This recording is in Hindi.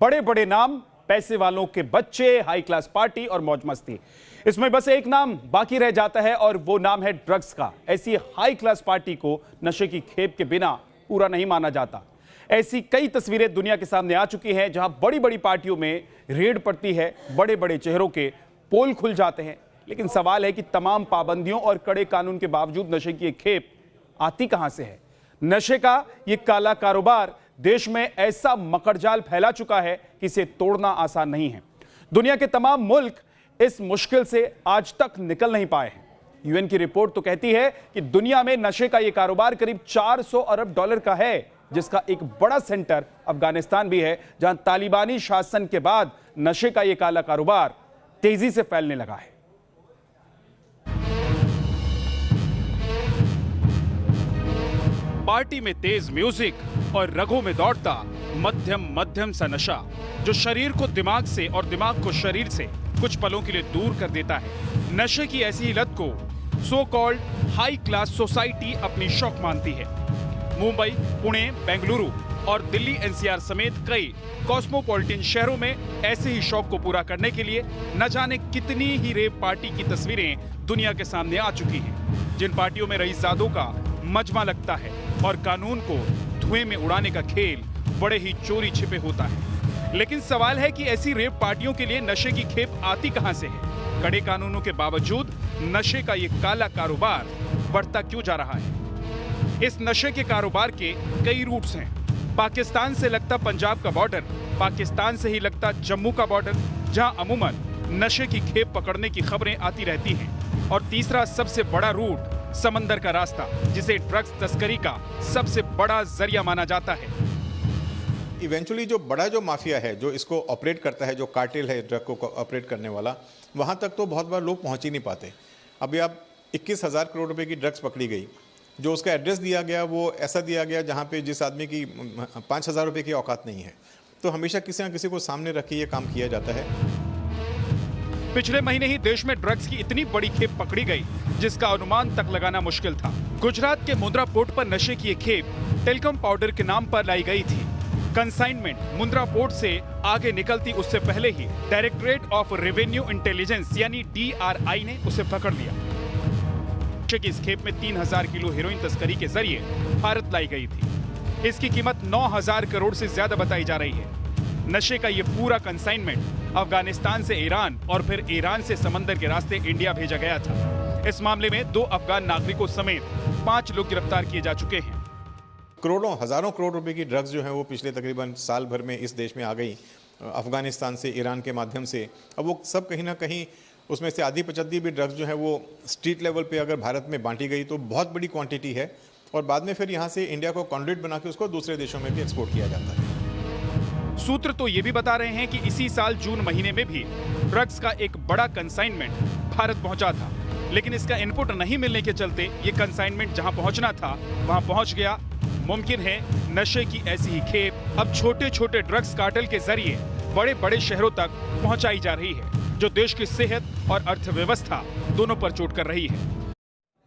बड़े बड़े नाम, पैसे वालों के बच्चे, हाई क्लास पार्टी और मौज मस्ती। इसमें बस एक नाम बाकी रह जाता है और वो नाम है ड्रग्स का। ऐसी हाई क्लास पार्टी को नशे की खेप के बिना पूरा नहीं माना जाता। ऐसी कई तस्वीरें दुनिया के सामने आ चुकी हैं जहां बड़ी बड़ी पार्टियों में रेड पड़ती है, बड़े बड़े चेहरों के पोल खुल जाते हैं। लेकिन सवाल है कि तमाम पाबंदियों और कड़े कानून के बावजूद नशे की एक खेप आती कहां से है। नशे का ये काला कारोबार देश में ऐसा मकड़जाल फैला चुका है कि इसे तोड़ना आसान नहीं है। दुनिया के तमाम मुल्क इस मुश्किल से आज तक निकल नहीं पाए हैं। यूएन की रिपोर्ट तो कहती है कि दुनिया में नशे का यह कारोबार करीब 400 अरब डॉलर का है, जिसका एक बड़ा सेंटर अफगानिस्तान भी है, जहां तालिबानी शासन के बाद नशे का यह काला कारोबार तेजी से फैलने लगा है। पार्टी में तेज म्यूजिक और रगों में दौड़ता मध्यम सा नशा, जो शरीर को दिमाग से और दिमाग को शरीर से कुछ पलों के लिए दूर कर देता है। नशे की ऐसी लत को so called high class society अपनी शौक मानती है। मुंबई, पुणे, बेंगलुरु और दिल्ली एनसीआर समेत कई कॉस्मोपॉलिटन शहरों में ऐसे ही शौक को पूरा करने के लिए न जाने कितनी ही रेव पार्टी की तस्वीरें दुनिया के सामने आ चुकी हैं, जिन पार्टियों में रईसजादों का मजमा लगता है और कानून को धुएं में उड़ाने का खेल बड़े ही चोरी छिपे होता है। लेकिन सवाल है कि ऐसी रेव पार्टियों के लिए नशे की खेप आती कहां से है। कड़े कानूनों के बावजूद नशे का ये काला कारोबार बढ़ता क्यों जा रहा है। इस नशे के कारोबार के कई रूट्स हैं। पाकिस्तान से लगता पंजाब का बॉर्डर, पाकिस्तान से ही लगता जम्मू का बॉर्डर, जहां अमूमन नशे की खेप पकड़ने की खबरें आती रहती हैं। और तीसरा सबसे बड़ा रूट समंदर का रास्ता, जिसे ड्रग्स तस्करी का सबसे बड़ा जरिया माना जाता है। इवेंचुअली जो बड़ा जो माफिया है, जो इसको ऑपरेट करता है, जो कार्टेल है ड्रग को ऑपरेट करने वाला, वहाँ तक तो बहुत बार लोग पहुँच ही नहीं पाते। अभी आप 21,000 करोड़ रुपए की ड्रग्स पकड़ी गई, जो उसका एड्रेस दिया गया वो ऐसा दिया गया जहाँ पे जिस आदमी की 5,000 रुपये की औकात नहीं है। तो हमेशा किसी न किसी को सामने रख के ये काम किया जाता है। पिछले महीने ही देश में ड्रग्स की इतनी बड़ी खेप पकड़ी गई जिसका अनुमान तक लगाना मुश्किल था। गुजरात के मुंद्रा पोर्ट पर नशे की एक खेप टेल्कम पाउडर के नाम पर लाई गई थी। कंसाइनमेंट मुंद्रा पोर्ट से आगे निकलती उससे पहले ही डायरेक्टरेट ऑफ रेवेन्यू इंटेलिजेंस यानी DRI ने उसे पकड़ लिया। नशे की इस खेप में 3,000 किलो हेरोइन तस्करी के जरिए भारत लाई गई थी। इसकी कीमत 9,000 करोड़ से ज्यादा बताई जा रही है। नशे का ये पूरा कंसाइनमेंट अफगानिस्तान से ईरान और फिर ईरान से समंदर के रास्ते इंडिया भेजा गया था। इस मामले में 2 अफगान नागरिकों समेत 5 लोग गिरफ्तार किए जा चुके हैं। करोड़ों हजारों करोड़ रुपए की ड्रग्स जो है वो पिछले तकरीबन साल भर में इस देश में आ गई, अफगानिस्तान से, ईरान के माध्यम से। अब वो सब कहीं ना कहीं उसमें से आधी 75 भी ड्रग्स जो है वो स्ट्रीट लेवल पे अगर भारत में बांटी गई तो बहुत बड़ी क्वांटिटी है, और बाद में फिर यहाँ से इंडिया को कॉन्ड्यूट बना के उसको दूसरे देशों में भी एक्सपोर्ट किया जाता है। सूत्र तो ये भी बता रहे हैं कि इसी साल जून महीने में भी ड्रग्स का एक बड़ा कंसाइनमेंट भारत पहुंचा था, लेकिन इसका इनपुट नहीं मिलने के चलते ये कंसाइनमेंट जहां पहुंचना था वहां पहुंच गया। मुमकिन है नशे की ऐसी ही खेप अब छोटे छोटे ड्रग्स कार्टेल के जरिए बड़े बड़े शहरों तक पहुंचाई जा रही है, जो देश की सेहत और अर्थव्यवस्था दोनों पर चोट कर रही है।